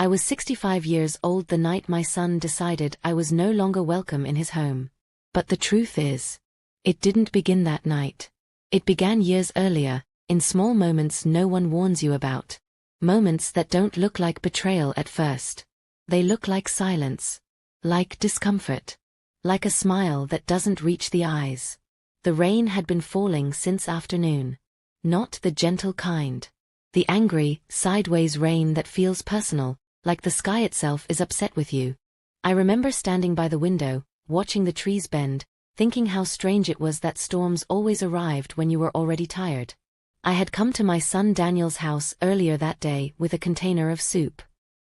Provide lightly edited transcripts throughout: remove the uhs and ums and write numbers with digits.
I was 65 years old the night my son decided I was no longer welcome in his home. But the truth is, it didn't begin that night. It began years earlier, in small moments no one warns you about. Moments that don't look like betrayal at first. They look like silence. Like discomfort. Like a smile that doesn't reach the eyes. The rain had been falling since afternoon. Not the gentle kind. The angry, sideways rain that feels personal, like the sky itself is upset with you. I remember standing by the window, watching the trees bend, thinking how strange it was that storms always arrived when you were already tired. I had come to my son Daniel's house earlier that day with a container of soup.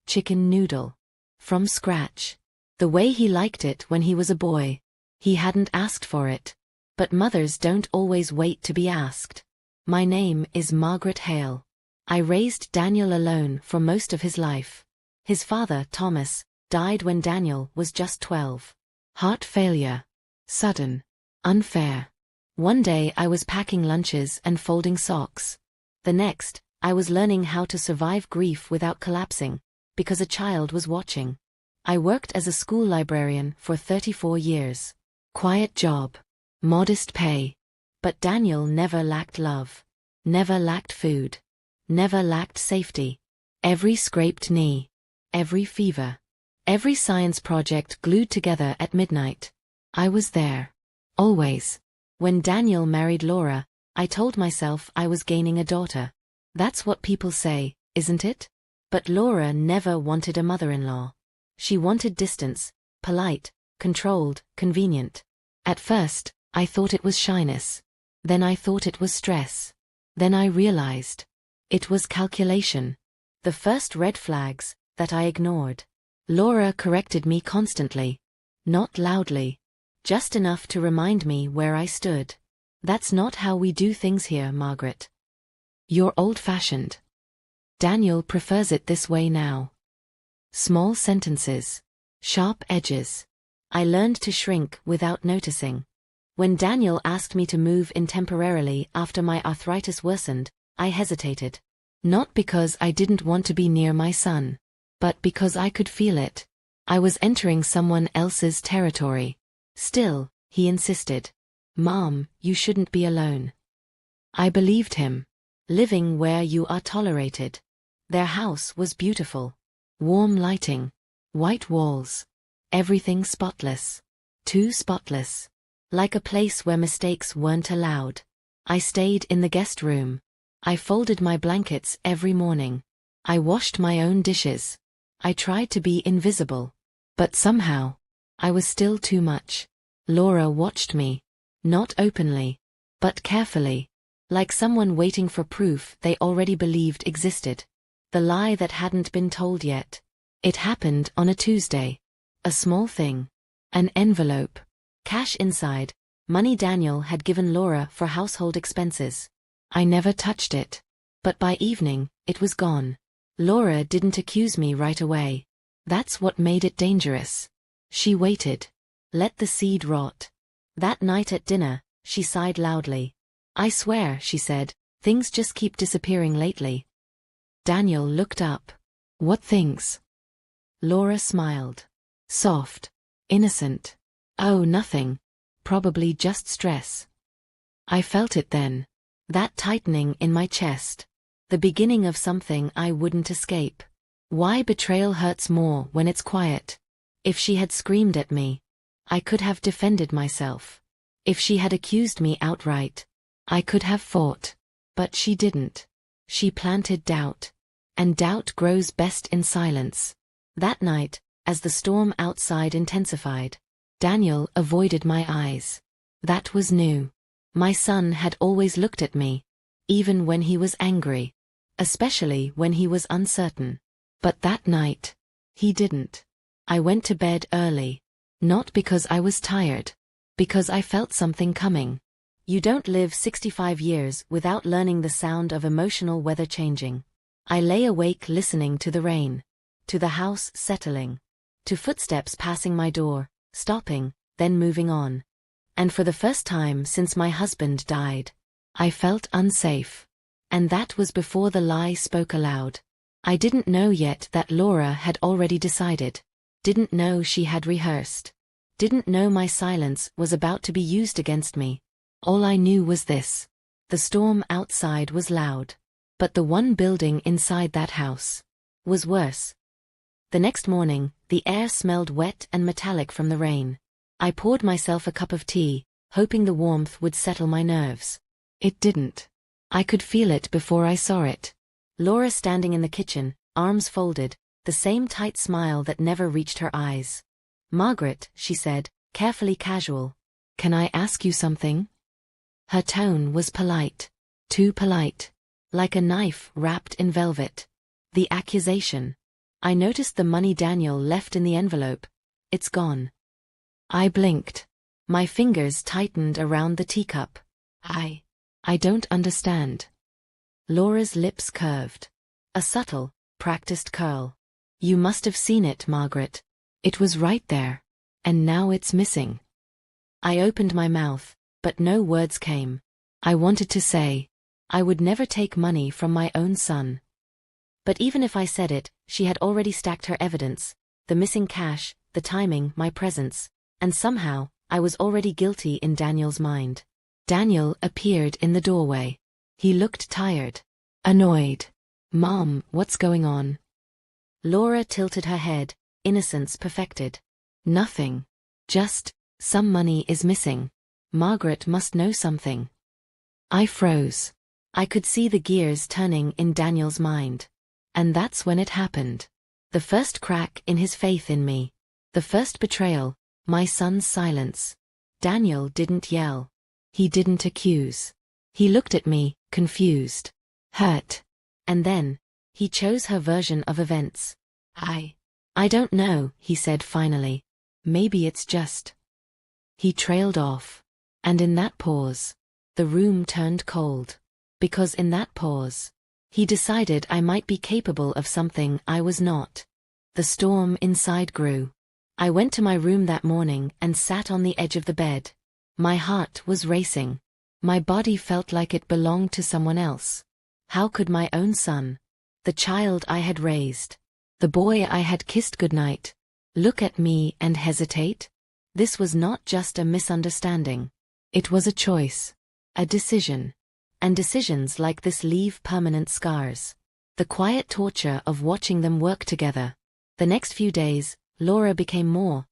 Chicken noodle. From scratch. The way he liked it when he was a boy. He hadn't asked for it. But mothers don't always wait to be asked. My name is Margaret Hale. I raised Daniel alone for most of his life. His father, Thomas, died when Daniel was just 12. Heart failure. Sudden. Unfair. One day I was packing lunches and folding socks. The next, I was learning how to survive grief without collapsing, because a child was watching. I worked as a school librarian for 34 years. Quiet job. Modest pay. But Daniel never lacked love. Never lacked food. Never lacked safety. Every scraped knee. Every fever. Every science project glued together at midnight. I was there. Always. When Daniel married Laura, I told myself I was gaining a daughter. That's what people say, isn't it? But Laura never wanted a mother-in-law. She wanted distance, polite, controlled, convenient. At first, I thought it was shyness. Then I thought it was stress. Then I realized. It was calculation. The first red flags, that I ignored. Laura corrected me constantly. Not loudly. Just enough to remind me where I stood. That's not how we do things here, Margaret. You're old-fashioned. Daniel prefers it this way now. Small sentences. Sharp edges. I learned to shrink without noticing. When Daniel asked me to move in temporarily after my arthritis worsened, I hesitated. Not because I didn't want to be near my son. But because I could feel it. I was entering someone else's territory. Still, he insisted. Mom, you shouldn't be alone. I believed him. Living where you are tolerated. Their house was beautiful. Warm lighting. White walls. Everything spotless. Too spotless. Like a place where mistakes weren't allowed. I stayed in the guest room. I folded my blankets every morning. I washed my own dishes. I tried to be invisible. But somehow, I was still too much. Laura watched me. Not openly. But carefully. Like someone waiting for proof they already believed existed. The lie that hadn't been told yet. It happened on a Tuesday. A small thing. An envelope. Cash inside. Money Daniel had given Laura for household expenses. I never touched it. But by evening, it was gone. Laura didn't accuse me right away. That's what made it dangerous. She waited. Let the seed rot. That night at dinner, she sighed loudly. I swear, she said, things just keep disappearing lately. Daniel looked up. What things? Laura smiled. Soft. Innocent. Oh, nothing. Probably just stress. I felt it then. That tightening in my chest. The beginning of something I wouldn't escape. Why betrayal hurts more when it's quiet. If she had screamed at me, I could have defended myself. If she had accused me outright, I could have fought. But she didn't. She planted doubt. And doubt grows best in silence. That night, as the storm outside intensified, Daniel avoided my eyes. That was new. My son had always looked at me. Even when he was angry. Especially when he was uncertain. But that night, he didn't. I went to bed early. Not because I was tired. Because I felt something coming. You don't live 65 years without learning the sound of emotional weather changing. I lay awake listening to the rain. To the house settling. To footsteps passing my door, stopping, then moving on. And for the first time since my husband died, I felt unsafe. And that was before the lie spoke aloud. I didn't know yet that Laura had already decided. Didn't know she had rehearsed. Didn't know my silence was about to be used against me. All I knew was this. The storm outside was loud. But the one building inside that house was worse. The next morning, the air smelled wet and metallic from the rain. I poured myself a cup of tea, hoping the warmth would settle my nerves. It didn't. I could feel it before I saw it. Laura standing in the kitchen, arms folded, the same tight smile that never reached her eyes. "Margaret," she said, carefully casual. "Can I ask you something?" Her tone was polite. Too polite. Like a knife wrapped in velvet. The accusation. I noticed the money Daniel left in the envelope. "It's gone." I blinked. My fingers tightened around the teacup. I don't understand. Laura's lips curved. A subtle, practiced curl. "You must have seen it, Margaret. It was right there. And now it's missing." I opened my mouth, but no words came. I wanted to say, I would never take money from my own son. But even if I said it, she had already stacked her evidence, the missing cash, the timing, my presence, and somehow, I was already guilty in Daniel's mind. Daniel appeared in the doorway. He looked tired. Annoyed. "Mom, what's going on?" Laura tilted her head, innocence perfected. "Nothing. Just, some money is missing. Margaret must know something." I froze. I could see the gears turning in Daniel's mind. And that's when it happened. The first crack in his faith in me. The first betrayal, my son's silence. Daniel didn't yell. He didn't accuse. He looked at me, confused. Hurt. And then, he chose her version of events. I don't know, he said finally. Maybe it's just. He trailed off. And in that pause, the room turned cold. Because in that pause, he decided I might be capable of something I was not. The storm inside grew. I went to my room that morning and sat on the edge of the bed. My heart was racing. My body felt like it belonged to someone else. How could my own son, the child I had raised, the boy I had kissed goodnight, look at me and hesitate? This was not just a misunderstanding. It was a choice. A decision. And decisions like this leave permanent scars. The quiet torture of watching them work together. The next few days, Laura became more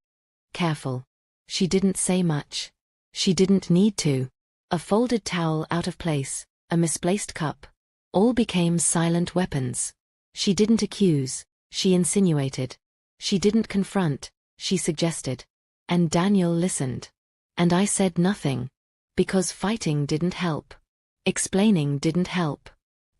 careful. She didn't say much. She didn't need to. A folded towel out of place, a misplaced cup. All became silent weapons. She didn't accuse, she insinuated. She didn't confront, she suggested. And Daniel listened. And I said nothing. Because fighting didn't help. Explaining didn't help.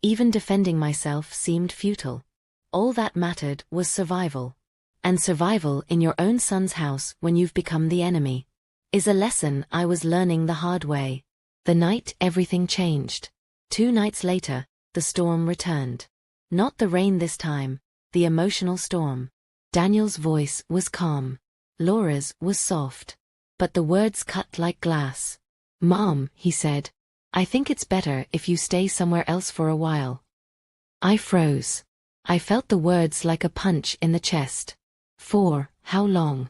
Even defending myself seemed futile. All that mattered was survival. And survival in your own son's house when you've become the enemy is a lesson I was learning the hard way. The night everything changed. 2 nights later, the storm returned. Not the rain this time, the emotional storm. Daniel's voice was calm. Laura's was soft. But the words cut like glass. "Mom," he said, "I think it's better if you stay somewhere else for a while." I froze. I felt the words like a punch in the chest. "For how long?"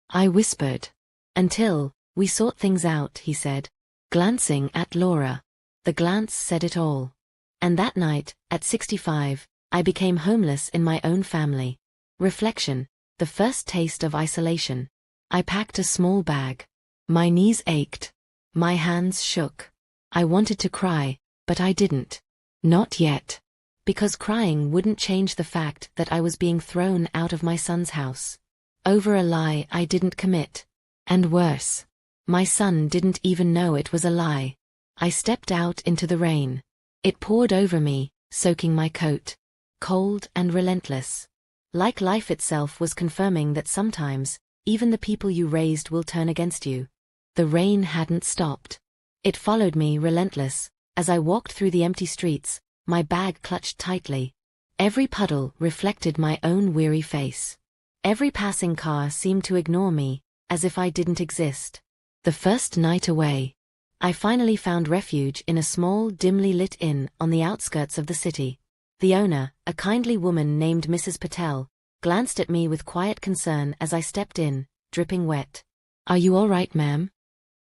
I whispered. "Until we sort things out," he said, glancing at Laura. The glance said it all. And that night, at 65, I became homeless in my own family. Reflection, the first taste of isolation. I packed a small bag. My knees ached. My hands shook. I wanted to cry, but I didn't. Not yet. Because crying wouldn't change the fact that I was being thrown out of my son's house. Over a lie I didn't commit. And worse. My son didn't even know it was a lie. I stepped out into the rain. It poured over me, soaking my coat. Cold and relentless. Like life itself was confirming that sometimes, even the people you raised will turn against you. The rain hadn't stopped. It followed me relentless. As I walked through the empty streets, my bag clutched tightly. Every puddle reflected my own weary face. Every passing car seemed to ignore me, as if I didn't exist. The first night away, I finally found refuge in a small, dimly lit inn on the outskirts of the city. The owner, a kindly woman named Mrs. Patel, glanced at me with quiet concern as I stepped in, dripping wet. "Are you all right, ma'am?"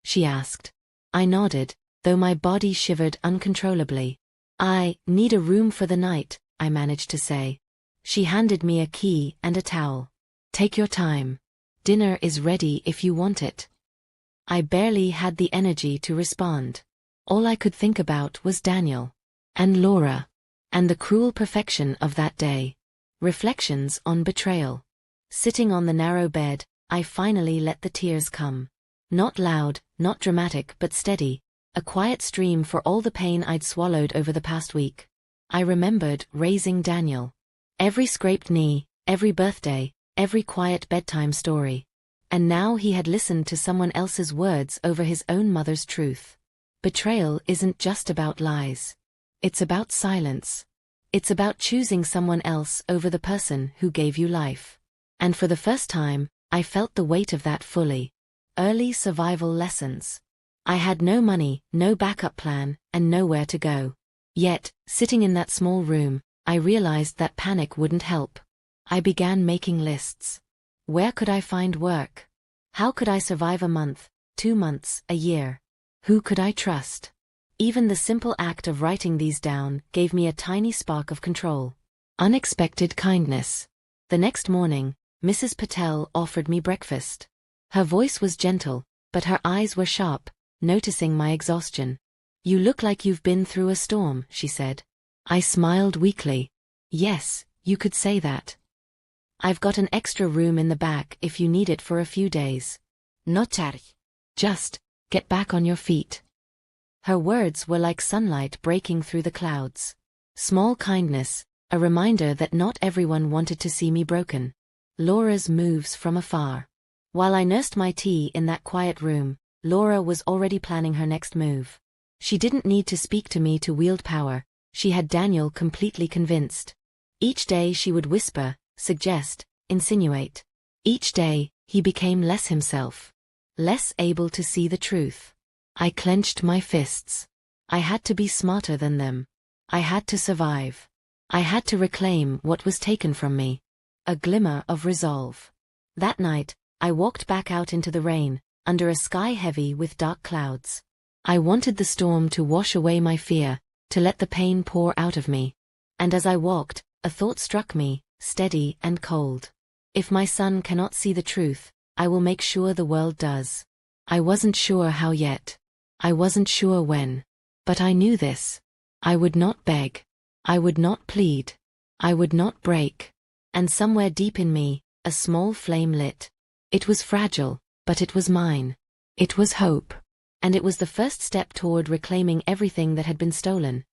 she asked. I nodded, though my body shivered uncontrollably. "I need a room for the night," I managed to say. She handed me a key and a towel. "Take your time. Dinner is ready if you want it." I barely had the energy to respond. All I could think about was Daniel. And Laura. And the cruel perfection of that day. Reflections on betrayal. Sitting on the narrow bed, I finally let the tears come. Not loud, not dramatic, but steady. A quiet stream for all the pain I'd swallowed over the past week. I remembered raising Daniel. Every scraped knee, every birthday, every quiet bedtime story. And now he had listened to someone else's words over his own mother's truth. Betrayal isn't just about lies. It's about silence. It's about choosing someone else over the person who gave you life. And for the first time, I felt the weight of that fully. Early survival lessons. I had no money, no backup plan, and nowhere to go. Yet, sitting in that small room, I realized that panic wouldn't help. I began making lists. Where could I find work? How could I survive a month, 2 months, a year? Who could I trust? Even the simple act of writing these down gave me a tiny spark of control. Unexpected kindness. The next morning, Mrs. Patel offered me breakfast. Her voice was gentle, but her eyes were sharp, noticing my exhaustion. "You look like you've been through a storm," she said. I smiled weakly. "Yes, you could say that. I've got an extra room in the back if you need it for a few days." "Notar. Just get back on your feet." Her words were like sunlight breaking through the clouds. Small kindness, a reminder that not everyone wanted to see me broken. Laura's moves from afar. While I nursed my tea in that quiet room, Laura was already planning her next move. She didn't need to speak to me to wield power. She had Daniel completely convinced. Each day she would whisper, suggest, insinuate. Each day, he became less himself. Less able to see the truth. I clenched my fists. I had to be smarter than them. I had to survive. I had to reclaim what was taken from me. A glimmer of resolve. That night, I walked back out into the rain, under a sky heavy with dark clouds. I wanted the storm to wash away my fear, to let the pain pour out of me. And as I walked, a thought struck me, steady and cold. If my son cannot see the truth, I will make sure the world does. I wasn't sure how yet. I wasn't sure when. But I knew this. I would not beg. I would not plead. I would not break. And somewhere deep in me, a small flame lit. It was fragile, but it was mine. It was hope. And it was the first step toward reclaiming everything that had been stolen.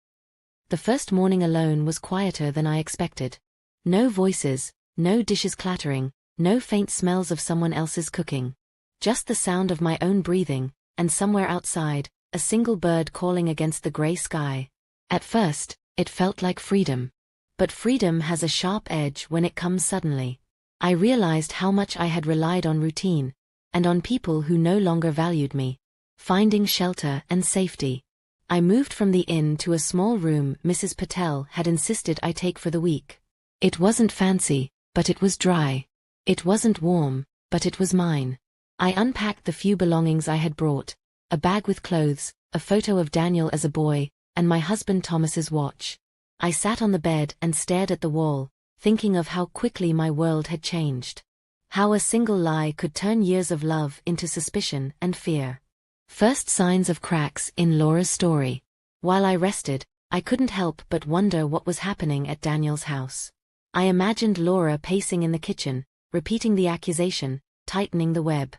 The first morning alone was quieter than I expected. No voices, no dishes clattering, no faint smells of someone else's cooking. Just the sound of my own breathing, and somewhere outside, a single bird calling against the gray sky. At first, it felt like freedom. But freedom has a sharp edge when it comes suddenly. I realized how much I had relied on routine, and on people who no longer valued me. Finding shelter and safety. I moved from the inn to a small room Mrs. Patel had insisted I take for the week. It wasn't fancy, but it was dry. It wasn't warm, but it was mine. I unpacked the few belongings I had brought, a bag with clothes, a photo of Daniel as a boy, and my husband Thomas's watch. I sat on the bed and stared at the wall, thinking of how quickly my world had changed. How a single lie could turn years of love into suspicion and fear. First signs of cracks in Laura's story. While I rested, I couldn't help but wonder what was happening at Daniel's house. I imagined Laura pacing in the kitchen, repeating the accusation, tightening the web.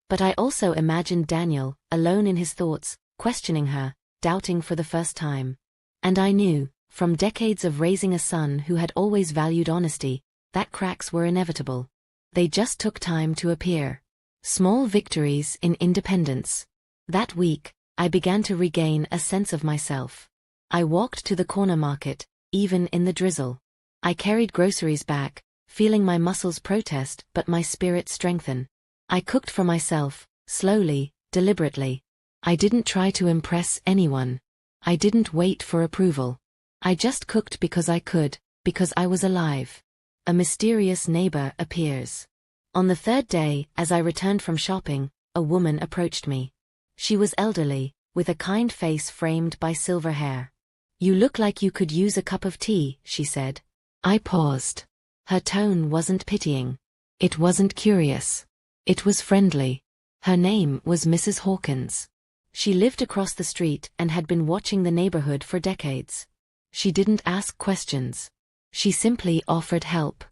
But I also imagined Daniel, alone in his thoughts, questioning her, doubting for the first time. And I knew, from decades of raising a son who had always valued honesty, that cracks were inevitable. They just took time to appear. Small victories in independence. That week, I began to regain a sense of myself. I walked to the corner market, even in the drizzle. I carried groceries back, feeling my muscles protest but my spirit strengthen. I cooked for myself, slowly, deliberately. I didn't try to impress anyone. I didn't wait for approval. I just cooked because I could, because I was alive. A mysterious neighbor appears. On the third day, as I returned from shopping, a woman approached me. She was elderly, with a kind face framed by silver hair. "You look like you could use a cup of tea," she said. I paused. Her tone wasn't pitying. It wasn't curious. It was friendly. Her name was Mrs. Hawkins. She lived across the street and had been watching the neighborhood for decades. She didn't ask questions. She simply offered help.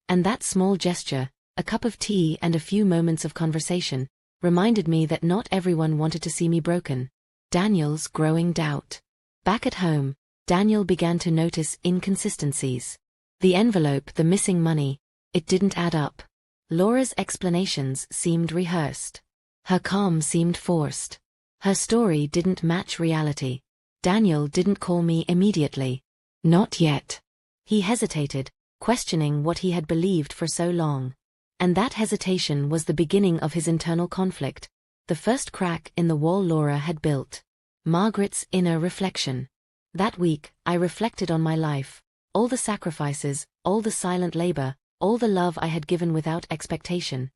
And that small gesture, a cup of tea and a few moments of conversation, reminded me that not everyone wanted to see me broken. Daniel's growing doubt. Back at home, Daniel began to notice inconsistencies. The envelope, the missing money, it didn't add up. Laura's explanations seemed rehearsed. Her calm seemed forced. Her story didn't match reality. Daniel didn't call me immediately. Not yet. He hesitated, questioning what he had believed for so long. And that hesitation was the beginning of his internal conflict, the first crack in the wall Laura had built. Margaret's inner reflection. That week, I reflected on my life, all the sacrifices, all the silent labor, all the love I had given without expectation.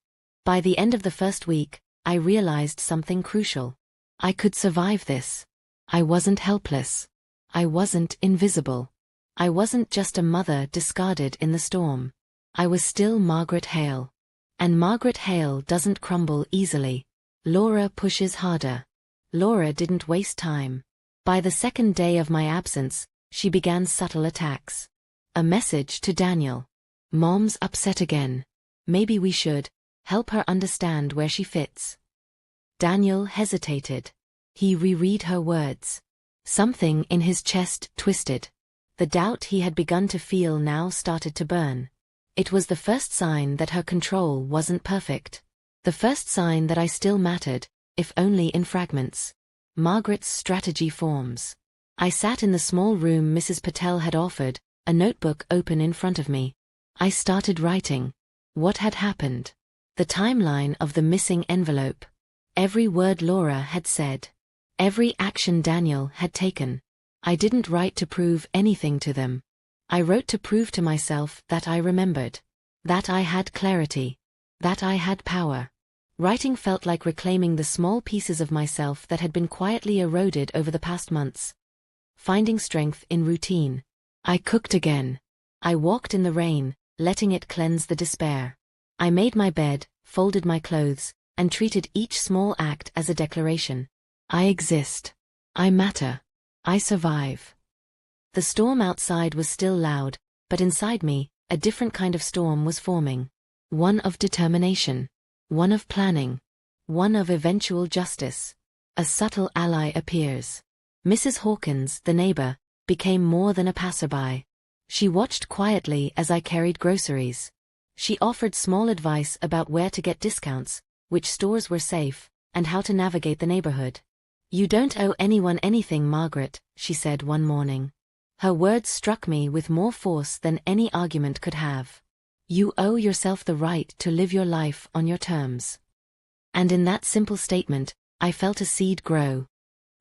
By the end of the first week, I realized something crucial. I could survive this. I wasn't helpless. I wasn't invisible. I wasn't just a mother discarded in the storm. I was still Margaret Hale. And Margaret Hale doesn't crumble easily. Laura pushes harder. Laura didn't waste time. By the second day of my absence, she began subtle attacks. A message to Daniel. "Mom's upset again. Maybe we should help her understand where she fits." Daniel hesitated. He reread her words. Something in his chest twisted. The doubt he had begun to feel now started to burn. It was the first sign that her control wasn't perfect. The first sign that I still mattered, if only in fragments. Margaret's strategy forms. I sat in the small room Mrs. Patel had offered, a notebook open in front of me. I started writing. What had happened? The timeline of the missing envelope. Every word Laura had said. Every action Daniel had taken. I didn't write to prove anything to them. I wrote to prove to myself that I remembered. That I had clarity. That I had power. Writing felt like reclaiming the small pieces of myself that had been quietly eroded over the past months. Finding strength in routine. I cooked again. I walked in the rain, letting it cleanse the despair. I made my bed, folded my clothes, and treated each small act as a declaration. I exist. I matter. I survive. The storm outside was still loud, but inside me, a different kind of storm was forming. One of determination. One of planning. One of eventual justice. A subtle ally appears. Mrs. Hawkins, the neighbor, became more than a passerby. She watched quietly as I carried groceries. She offered small advice about where to get discounts, which stores were safe, and how to navigate the neighborhood. "You don't owe anyone anything, Margaret," she said one morning. Her words struck me with more force than any argument could have. You owe yourself the right to live your life on your terms. And in that simple statement, I felt a seed grow.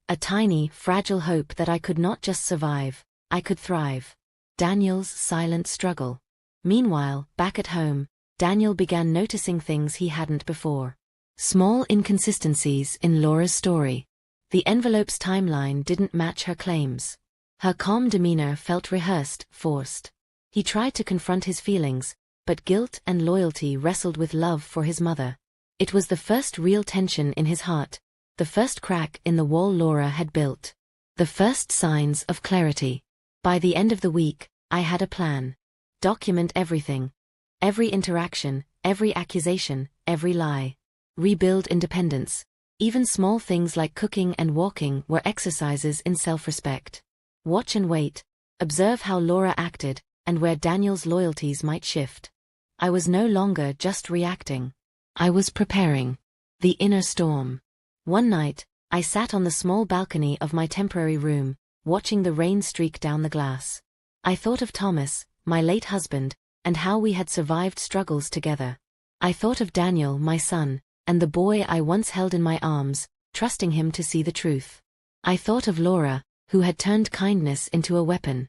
A tiny, fragile hope that I could not just survive, I could thrive. Daniel's silent struggle. Meanwhile, back at home, Daniel began noticing things he hadn't before. Small inconsistencies in Laura's story. The envelope's timeline didn't match her claims. Her calm demeanor felt rehearsed, forced. He tried to confront his feelings, but guilt and loyalty wrestled with love for his mother. It was the first real tension in his heart, the first crack in the wall Laura had built. The first signs of clarity. By the end of the week, I had a plan. Document everything. Every interaction, every accusation, every lie. Rebuild independence. Even small things like cooking and walking were exercises in self-respect. Watch and wait. Observe how Laura acted, and where Daniel's loyalties might shift. I was no longer just reacting. I was preparing. The inner storm. One night, I sat on the small balcony of my temporary room, watching the rain streak down the glass. I thought of Thomas, my late husband, and how we had survived struggles together. I thought of Daniel, my son, and the boy I once held in my arms, trusting him to see the truth. I thought of Laura, who had turned kindness into a weapon.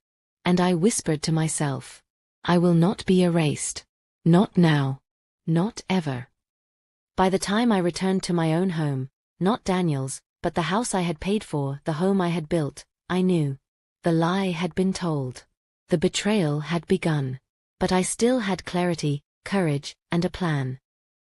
And I whispered to myself, I will not be erased. Not now. Not ever. By the time I returned to my own home, not Daniel's, but the house I had paid for, the home I had built, I knew. The lie had been told. The betrayal had begun. But I still had clarity, courage, and a plan.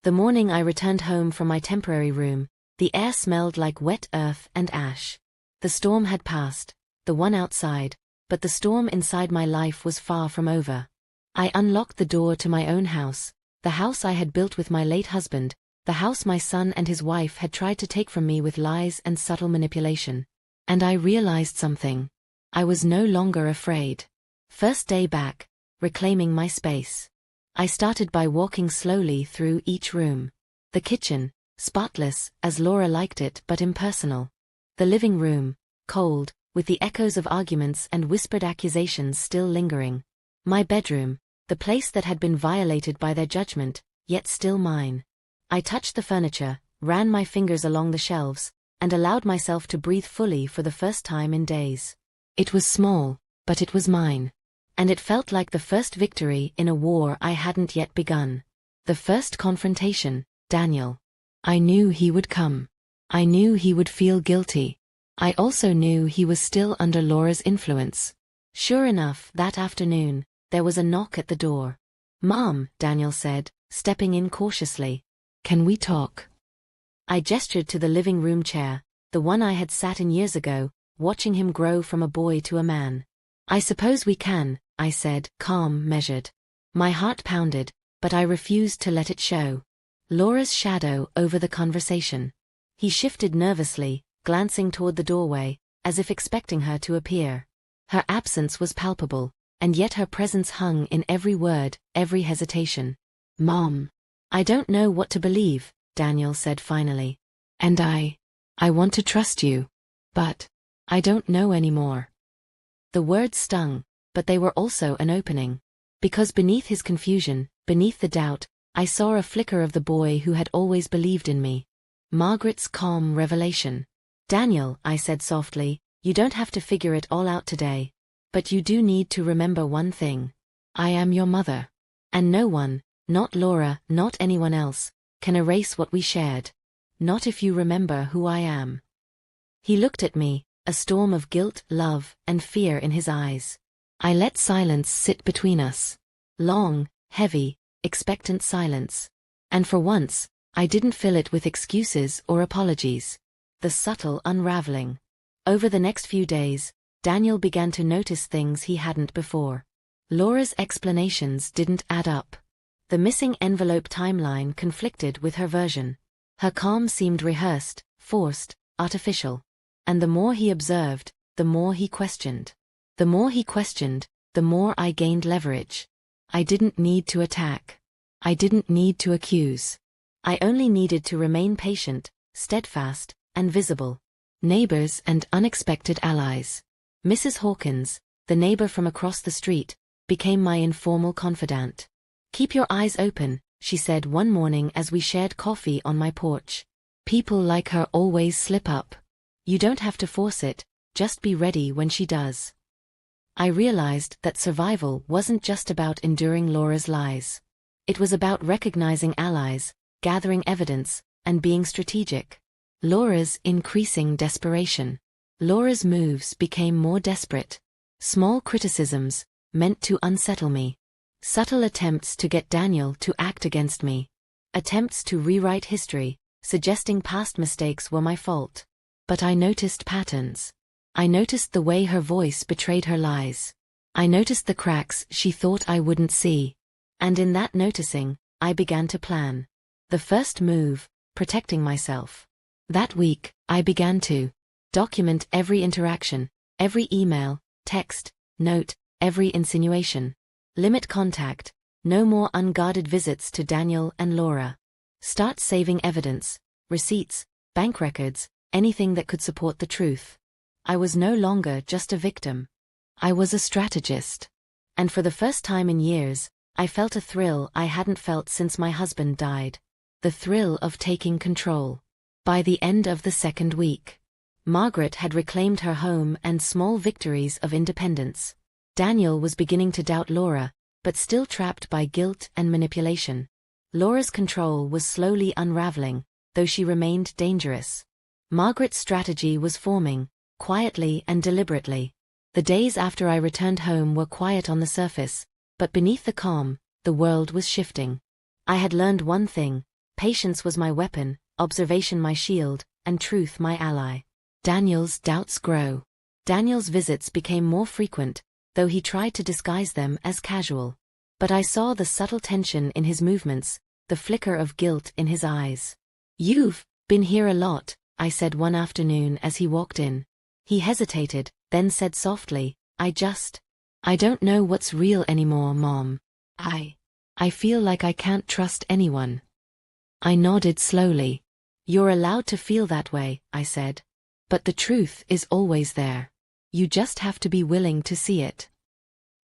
The morning I returned home from my temporary room, the air smelled like wet earth and ash. The storm had passed, the one outside, but the storm inside my life was far from over. I unlocked the door to my own house, the house I had built with my late husband, the house my son and his wife had tried to take from me with lies and subtle manipulation. And I realized something. I was no longer afraid. First day back, reclaiming my space. I started by walking slowly through each room. The kitchen, spotless, as Laura liked it but impersonal. The living room, cold, with the echoes of arguments and whispered accusations still lingering. My bedroom, the place that had been violated by their judgment, yet still mine. I touched the furniture, ran my fingers along the shelves, and allowed myself to breathe fully for the first time in days. It was small, but it was mine. And it felt like the first victory in a war I hadn't yet begun. The first confrontation, Daniel. I knew he would come. I knew he would feel guilty. I also knew he was still under Laura's influence. Sure enough, that afternoon, there was a knock at the door. Mom, Daniel said, stepping in cautiously. Can we talk? I gestured to the living room chair, the one I had sat in years ago, watching him grow from a boy to a man. I suppose we can, I said, calm, measured. My heart pounded, but I refused to let it show. Laura's shadow over the conversation. He shifted nervously, glancing toward the doorway, as if expecting her to appear. Her absence was palpable, and yet her presence hung in every word, every hesitation. Mom. I don't know what to believe, Daniel said finally. And I want to trust you. But I don't know anymore. The words stung, but they were also an opening. Because beneath his confusion, beneath the doubt, I saw a flicker of the boy who had always believed in me. Margaret's calm revelation. Daniel, I said softly, you don't have to figure it all out today. But you do need to remember one thing. I am your mother. And no one, not Laura, not anyone else, can erase what we shared. Not if you remember who I am. He looked at me, a storm of guilt, love, and fear in his eyes. I let silence sit between us. Long, heavy, expectant silence. And for once, I didn't fill it with excuses or apologies. The subtle unraveling. Over the next few days, Daniel began to notice things he hadn't before. Laura's explanations didn't add up. The missing envelope timeline conflicted with her version. Her calm seemed rehearsed, forced, artificial. And the more he observed, the more he questioned. The more he questioned, the more I gained leverage. I didn't need to attack. I didn't need to accuse. I only needed to remain patient, steadfast, and visible. Neighbors and unexpected allies. Mrs. Hawkins, the neighbor from across the street, became my informal confidant. Keep your eyes open, she said one morning as we shared coffee on my porch. People like her always slip up. You don't have to force it, just be ready when she does. I realized that survival wasn't just about enduring Laura's lies. It was about recognizing allies, gathering evidence, and being strategic. Laura's increasing desperation. Laura's moves became more desperate. Small criticisms, meant to unsettle me. Subtle attempts to get Daniel to act against me. Attempts to rewrite history, suggesting past mistakes were my fault. But I noticed patterns. I noticed the way her voice betrayed her lies. I noticed the cracks she thought I wouldn't see. And in that noticing, I began to plan. The first move, protecting myself. That week, I began to document every interaction, every email, text, note, every insinuation. Limit contact, no more unguarded visits to Daniel and Laura. Start saving evidence, receipts, bank records, anything that could support the truth. I was no longer just a victim. I was a strategist. And for the first time in years, I felt a thrill I hadn't felt since my husband died. The thrill of taking control. By the end of the second week, Margaret had reclaimed her home and small victories of independence. Daniel was beginning to doubt Laura, but still trapped by guilt and manipulation. Laura's control was slowly unraveling, though she remained dangerous. Margaret's strategy was forming, quietly and deliberately. The days after I returned home were quiet on the surface, but beneath the calm, the world was shifting. I had learned one thing: patience was my weapon, observation my shield, and truth my ally. Daniel's doubts grow. Daniel's visits became more frequent, though he tried to disguise them as casual. But I saw the subtle tension in his movements, the flicker of guilt in his eyes. "You've been here a lot," I said one afternoon as he walked in. He hesitated, then said softly, I don't know what's real anymore, Mom. I feel like I can't trust anyone." I nodded slowly. "You're allowed to feel that way," I said. "But the truth is always there. You just have to be willing to see it."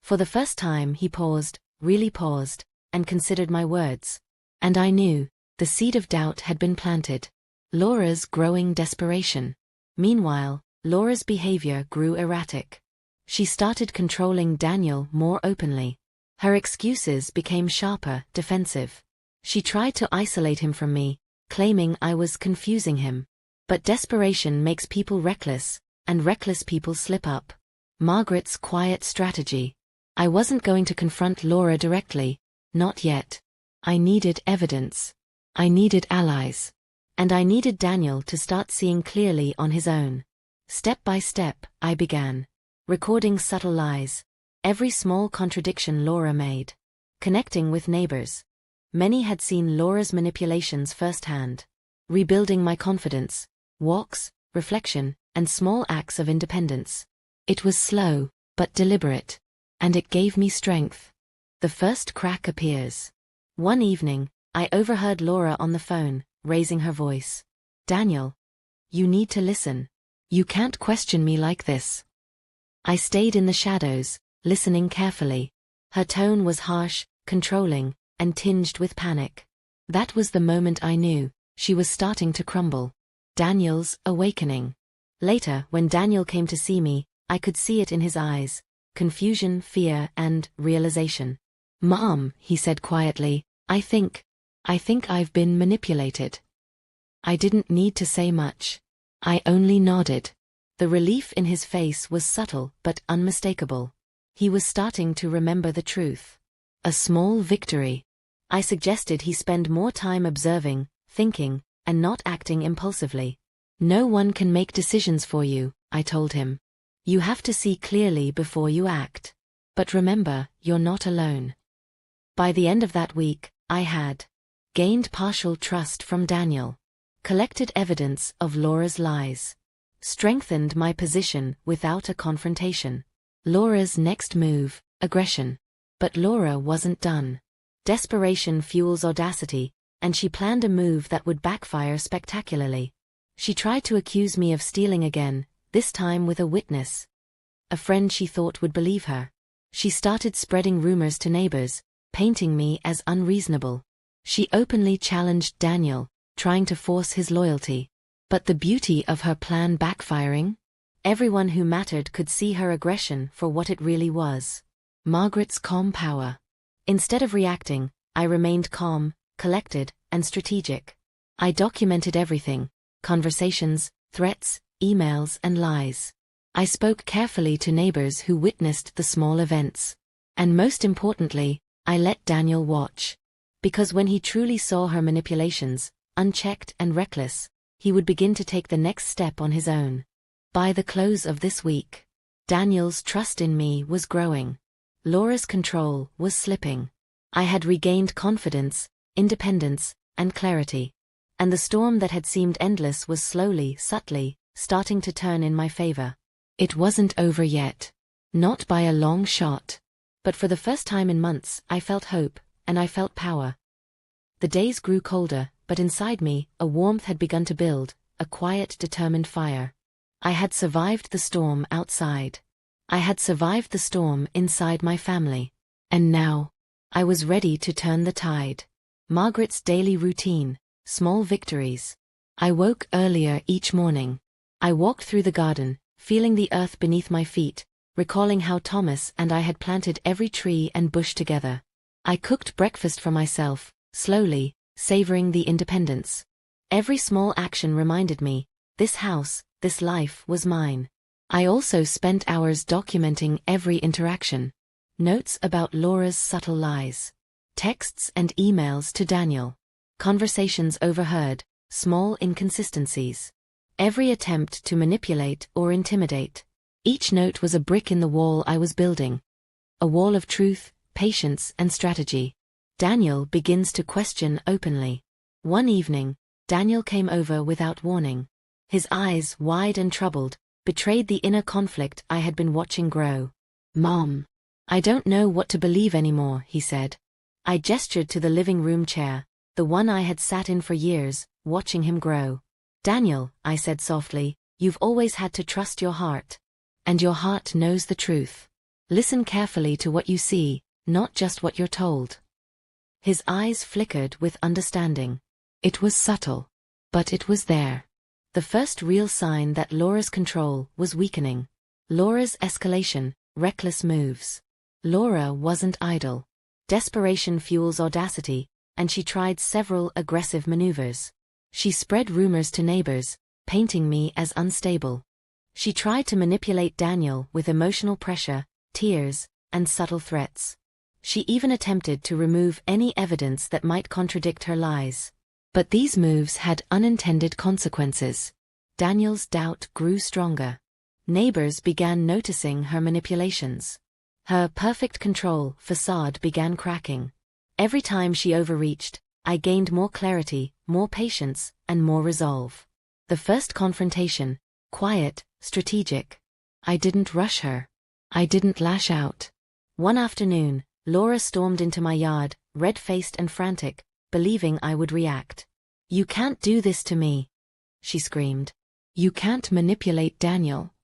For the first time he paused, really paused, and considered my words. And I knew, the seed of doubt had been planted. Laura's growing desperation. Meanwhile, Laura's behavior grew erratic. She started controlling Daniel more openly. Her excuses became sharper, defensive. She tried to isolate him from me, claiming I was confusing him. But desperation makes people reckless, and reckless people slip up. Margaret's quiet strategy. I wasn't going to confront Laura directly, not yet. I needed evidence. I needed allies. And I needed Daniel to start seeing clearly on his own. Step by step, I began. Recording subtle lies. Every small contradiction Laura made. Connecting with neighbors. Many had seen Laura's manipulations firsthand. Rebuilding my confidence. Walks, reflection, and small acts of independence. It was slow, but deliberate. And it gave me strength. The first crack appears. One evening, I overheard Laura on the phone, raising her voice. "Daniel. You need to listen. You can't question me like this." I stayed in the shadows, listening carefully. Her tone was harsh, controlling, and tinged with panic. That was the moment I knew, she was starting to crumble. Daniel's awakening. Later, when Daniel came to see me, I could see it in his eyes. Confusion, fear, and realization. "Mom," he said quietly, I think I've been manipulated." I didn't need to say much. I only nodded. The relief in his face was subtle but unmistakable. He was starting to remember the truth. A small victory. I suggested he spend more time observing, thinking, and not acting impulsively. "No one can make decisions for you," I told him. "You have to see clearly before you act. But remember, you're not alone." By the end of that week, I had gained partial trust from Daniel, collected evidence of Laura's lies, strengthened my position without a confrontation. Laura's next move, aggression. But Laura wasn't done. Desperation fuels audacity, and she planned a move that would backfire spectacularly. She tried to accuse me of stealing again, this time with a witness. A friend she thought would believe her. She started spreading rumors to neighbors, painting me as unreasonable. She openly challenged Daniel, trying to force his loyalty. But the beauty of her plan backfiring? Everyone who mattered could see her aggression for what it really was. Margaret's calm power. Instead of reacting, I remained calm, collected, and strategic. I documented everything: conversations, threats, emails, and lies. I spoke carefully to neighbors who witnessed the small events. And most importantly, I let Daniel watch. Because when he truly saw her manipulations, unchecked and reckless, he would begin to take the next step on his own. By the close of this week, Daniel's trust in me was growing. Laura's control was slipping. I had regained confidence, independence, and clarity. And the storm that had seemed endless was slowly, subtly, starting to turn in my favor. It wasn't over yet. Not by a long shot. But for the first time in months, I felt hope, and I felt power. The days grew colder, but inside me, a warmth had begun to build, a quiet, determined fire. I had survived the storm outside. I had survived the storm inside my family. And now, I was ready to turn the tide. Margaret's daily routine, small victories. I woke earlier each morning. I walked through the garden, feeling the earth beneath my feet, recalling how Thomas and I had planted every tree and bush together. I cooked breakfast for myself, slowly, savoring the independence. Every small action reminded me, this house, this life was mine. I also spent hours documenting every interaction. Notes about Laura's subtle lies. Texts and emails to Daniel. Conversations overheard, small inconsistencies. Every attempt to manipulate or intimidate. Each note was a brick in the wall I was building. A wall of truth, patience and strategy. Daniel begins to question openly. One evening, Daniel came over without warning. His eyes, wide and troubled, betrayed the inner conflict I had been watching grow. "Mom, I don't know what to believe anymore," he said. I gestured to the living room chair, the one I had sat in for years, watching him grow. "Daniel," I said softly, "you've always had to trust your heart. And your heart knows the truth. Listen carefully to what you see, not just what you're told." His eyes flickered with understanding. It was subtle, but it was there. The first real sign that Laura's control was weakening. Laura's escalation, reckless moves. Laura wasn't idle. Desperation fuels audacity, and she tried several aggressive maneuvers. She spread rumors to neighbors, painting me as unstable. She tried to manipulate Daniel with emotional pressure, tears, and subtle threats. She even attempted to remove any evidence that might contradict her lies. But these moves had unintended consequences. Daniel's doubt grew stronger. Neighbors began noticing her manipulations. Her perfect control facade began cracking. Every time she overreached, I gained more clarity, more patience, and more resolve. The first confrontation, quiet, strategic. I didn't rush her. I didn't lash out. One afternoon, Laura stormed into my yard, red-faced and frantic, believing I would react. "You can't do this to me," she screamed. "You can't manipulate Daniel."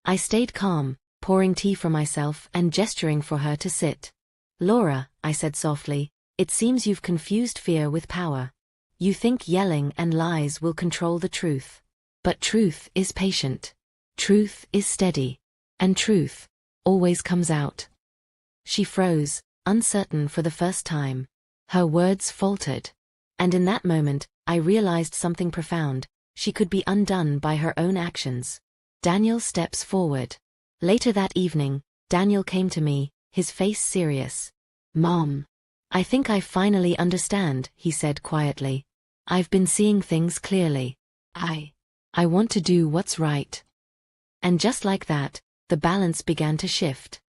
I stayed calm, pouring tea for myself and gesturing for her to sit. "Laura," I said softly, "it seems you've confused fear with power. You think yelling and lies will control the truth. But truth is patient. Truth is steady. And truth always comes out." She froze, uncertain for the first time. Her words faltered. And in that moment, I realized something profound. She could be undone by her own actions. Daniel steps forward. Later that evening, Daniel came to me, his face serious. "Mom, I think I finally understand," he said quietly. "I've been seeing things clearly. I want to do what's right." And just like that, the balance began to shift.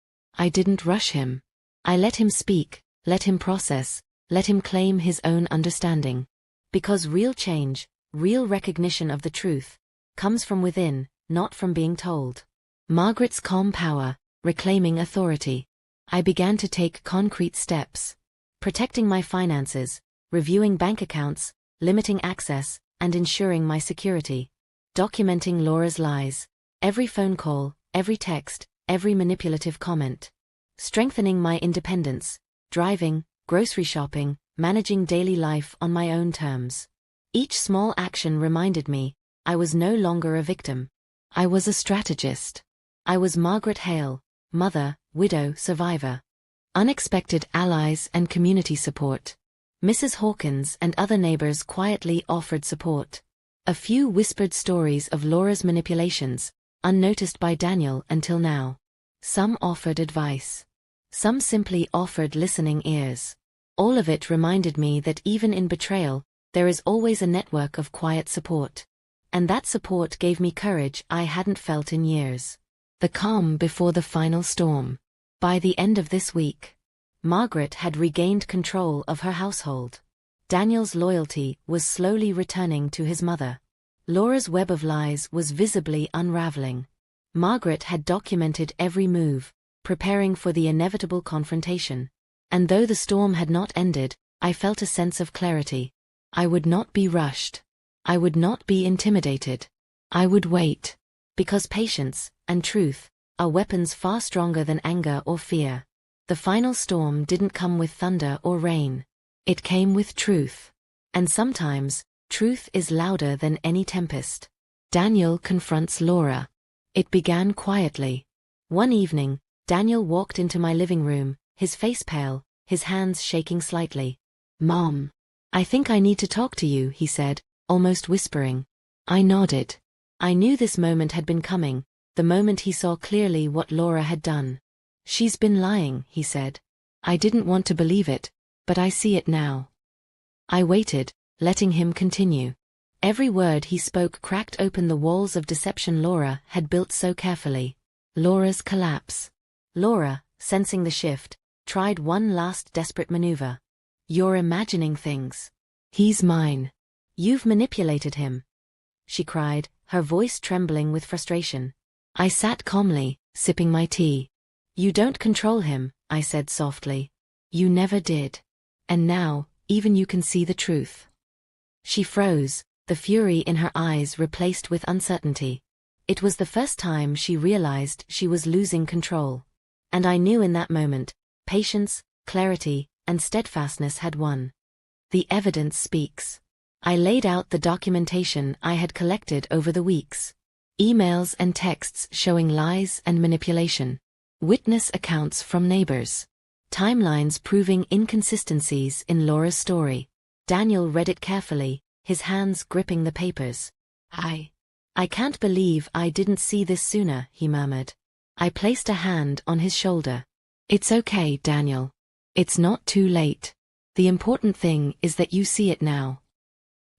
I didn't rush him. I let him speak, let him process, let him claim his own understanding. Because real change, real recognition of the truth, comes from within, not from being told. Margaret's calm power, reclaiming authority. I began to take concrete steps. Protecting my finances, reviewing bank accounts, limiting access, and ensuring my security. Documenting Laura's lies. Every phone call, every text, every manipulative comment. Strengthening my independence. Driving, grocery shopping, managing daily life on my own terms. Each small action reminded me, I was no longer a victim. I was a strategist. I was Margaret Hale, mother, widow, survivor. Unexpected allies and community support. Mrs. Hawkins and other neighbors quietly offered support. A few whispered stories of Laura's manipulations, unnoticed by Daniel until now. Some offered advice. Some simply offered listening ears. All of it reminded me that even in betrayal, there is always a network of quiet support. And that support gave me courage I hadn't felt in years. The calm before the final storm. By the end of this week, Margaret had regained control of her household. Daniel's loyalty was slowly returning to his mother. Laura's web of lies was visibly unraveling. Margaret had documented every move, preparing for the inevitable confrontation. And though the storm had not ended, I felt a sense of clarity. I would not be rushed. I would not be intimidated. I would wait. Because patience and truth are weapons far stronger than anger or fear. The final storm didn't come with thunder or rain. It came with truth. And sometimes, truth is louder than any tempest. Daniel confronts Laura. It began quietly. One evening, Daniel walked into my living room, his face pale, his hands shaking slightly. "Mom, I think I need to talk to you," he said, almost whispering. I nodded. I knew this moment had been coming, the moment he saw clearly what Laura had done. "She's been lying," he said. I didn't want to believe it, but I see it now. I waited, letting him continue. Every word he spoke cracked open the walls of deception Laura had built so carefully. Laura's collapse. Laura, sensing the shift, tried one last desperate maneuver. "You're imagining things. He's mine. You've manipulated him," she cried, her voice trembling with frustration. I sat calmly, sipping my tea. "You don't control him," I said softly. "You never did. And now, even you can see the truth." She froze, the fury in her eyes replaced with uncertainty. It was the first time she realized she was losing control. And I knew in that moment, patience, clarity, and steadfastness had won. The evidence speaks. I laid out the documentation I had collected over the weeks. Emails and texts showing lies and manipulation. Witness accounts from neighbors. Timelines proving inconsistencies in Laura's story. Daniel read it carefully, his hands gripping the papers. I can't believe I didn't see this sooner," he murmured. I placed a hand on his shoulder. "It's okay, Daniel. It's not too late. The important thing is that you see it now."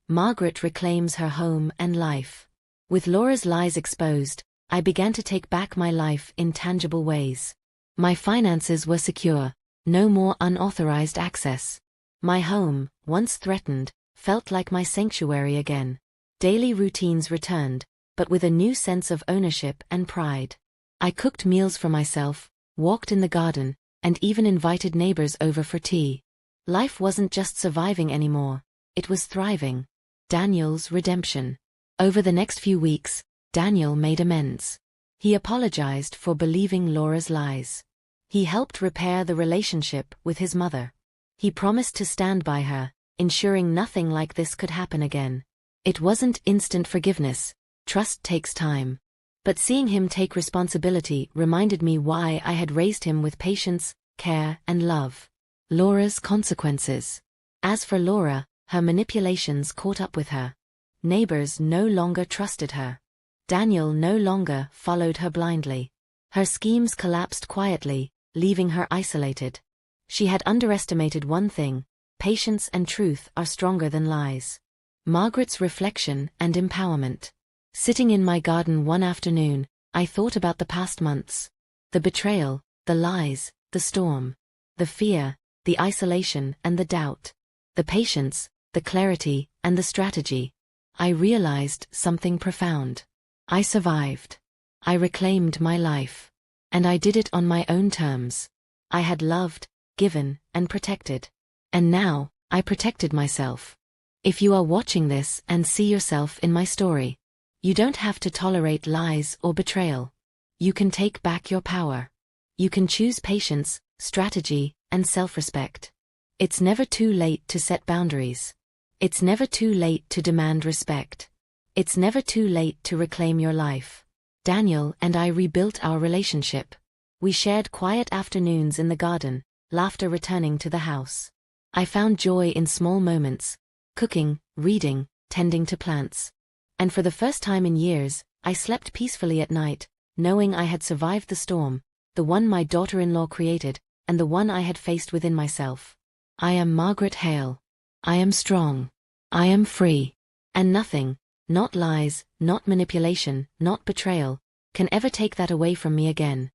Margaret reclaims her home and life. With Laura's lies exposed, I began to take back my life in tangible ways. My finances were secure, no more unauthorized access. My home, once threatened, felt like my sanctuary again. Daily routines returned, but with a new sense of ownership and pride. I cooked meals for myself, walked in the garden, and even invited neighbors over for tea. Life wasn't just surviving anymore, it was thriving. Daniel's redemption. Over the next few weeks, Daniel made amends. He apologized for believing Laura's lies. He helped repair the relationship with his mother. He promised to stand by her, ensuring nothing like this could happen again. It wasn't instant forgiveness. Trust takes time. But seeing him take responsibility reminded me why I had raised him with patience, care, and love. Laura's consequences. As for Laura, her manipulations caught up with her. Neighbors no longer trusted her. Daniel no longer followed her blindly. Her schemes collapsed quietly, leaving her isolated. She had underestimated one thing: patience and truth are stronger than lies. Margaret's reflection and empowerment. Sitting in my garden one afternoon, I thought about the past months. The betrayal, the lies, the storm. The fear, the isolation and the doubt. The patience, the clarity, and the strategy. I realized something profound. I survived. I reclaimed my life. And I did it on my own terms. I had loved, given, and protected. And now, I protected myself. If you are watching this and see yourself in my story, you don't have to tolerate lies or betrayal. You can take back your power. You can choose patience, strategy, and self-respect. It's never too late to set boundaries. It's never too late to demand respect. It's never too late to reclaim your life. Daniel and I rebuilt our relationship. We shared quiet afternoons in the garden, laughter returning to the house. I found joy in small moments: cooking, reading, tending to plants. And for the first time in years, I slept peacefully at night, knowing I had survived the storm, the one my daughter-in-law created, and the one I had faced within myself. I am Margaret Hale. I am strong. I am free. And nothing, not lies, not manipulation, not betrayal, can ever take that away from me again.